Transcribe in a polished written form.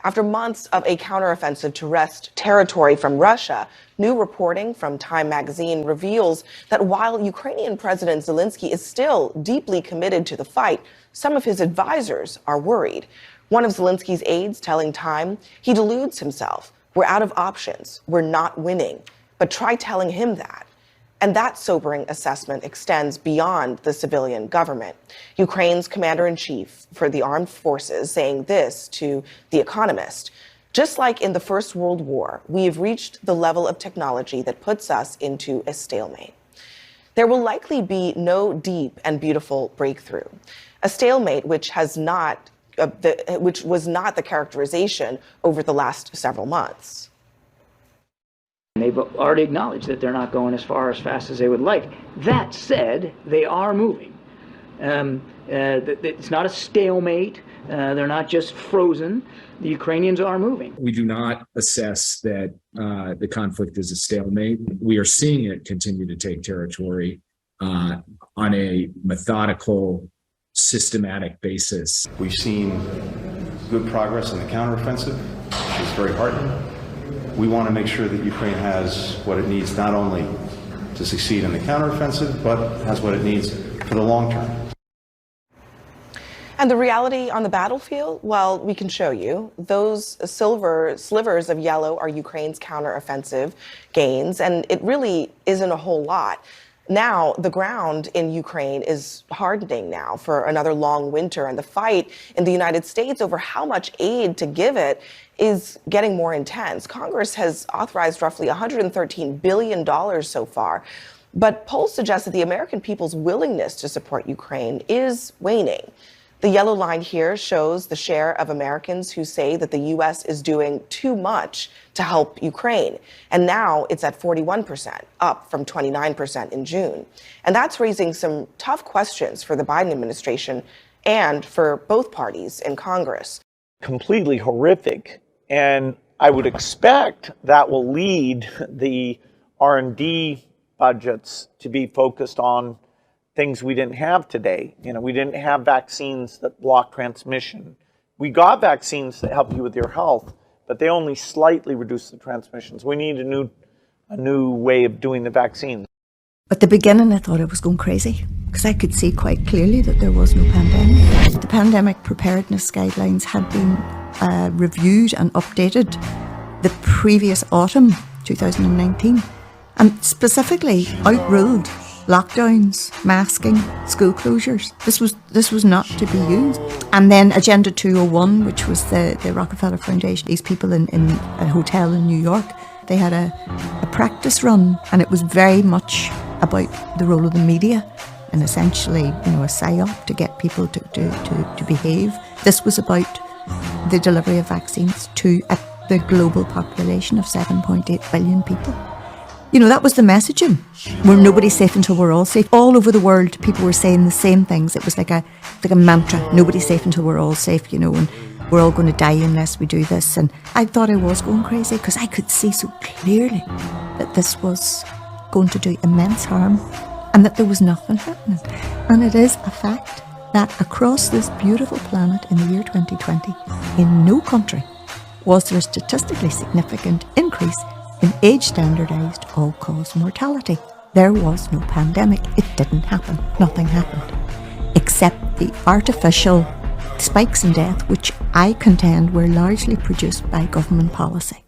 After months of a counteroffensive to wrest territory from Russia, new reporting from Time magazine reveals that while Ukrainian President Zelensky is still deeply committed to the fight, some of his advisors are worried. One of Zelensky's aides telling Time he deludes himself. We're out of options. We're not winning. But try telling him that. And that sobering assessment extends beyond the civilian government. Ukraine's commander-in-chief for the armed forces saying this to The Economist. Just like in the First World War, we have reached the level of technology that puts us into a stalemate. There will likely be no deep and beautiful breakthrough. A stalemate which was not the characterization over the last several months. They've already acknowledged that they're not going as fast as they would like. That said, they are moving. It's not a stalemate. They're not just frozen. The Ukrainians are moving. We do not assess that the conflict is a stalemate. We are seeing it continue to take territory on a methodical, systematic basis. We've seen good progress in the counteroffensive, which is very heartening. We want to make sure that Ukraine has what it needs not only to succeed in the counteroffensive, but has what it needs for the long term. And the reality on the battlefield? Well, we can show you. Those silver slivers of yellow are Ukraine's counteroffensive gains, and it really isn't a whole lot. Now, the ground in Ukraine is hardening now for another long winter, and the fight in the United States over how much aid to give it is getting more intense. Congress has authorized roughly $113 billion so far, but polls suggest that the American people's willingness to support Ukraine is waning. The yellow line here shows the share of Americans who say that the U.S. is doing too much to help Ukraine. And now it's at 41%, up from 29% in June. And that's raising some tough questions for the Biden administration and for both parties in Congress. Completely horrific. And I would expect that will lead the R&D budgets to be focused on things we didn't have today. We didn't have vaccines that block transmission. We got vaccines that help you with your health, but they only slightly reduce the transmissions. We need a new way of doing the vaccine. At the beginning, I thought I was going crazy because I could see quite clearly that there was no pandemic. The pandemic preparedness guidelines had been reviewed and updated the previous autumn, 2019, and specifically outruled lockdowns, masking, school closures. This was not to be used. And then Agenda 201, which was the Rockefeller Foundation, these people in a hotel in New York, they had a practice run, and it was very much about the role of the media and essentially, a psyop to get people to behave. This was about the delivery of vaccines to the global population of 7.8 billion people. That was the messaging. We're nobody's safe until we're all safe. All over the world, people were saying the same things. It was like a mantra. Nobody's safe until we're all safe, and we're all going to die unless we do this. And I thought I was going crazy because I could see so clearly that this was going to do immense harm and that there was nothing happening. And it is a fact that across this beautiful planet in the year 2020, in no country was there a statistically significant increase in age-standardised all-cause mortality. There was no pandemic. It didn't happen. Nothing happened. Except the artificial spikes in death, which I contend were largely produced by government policy.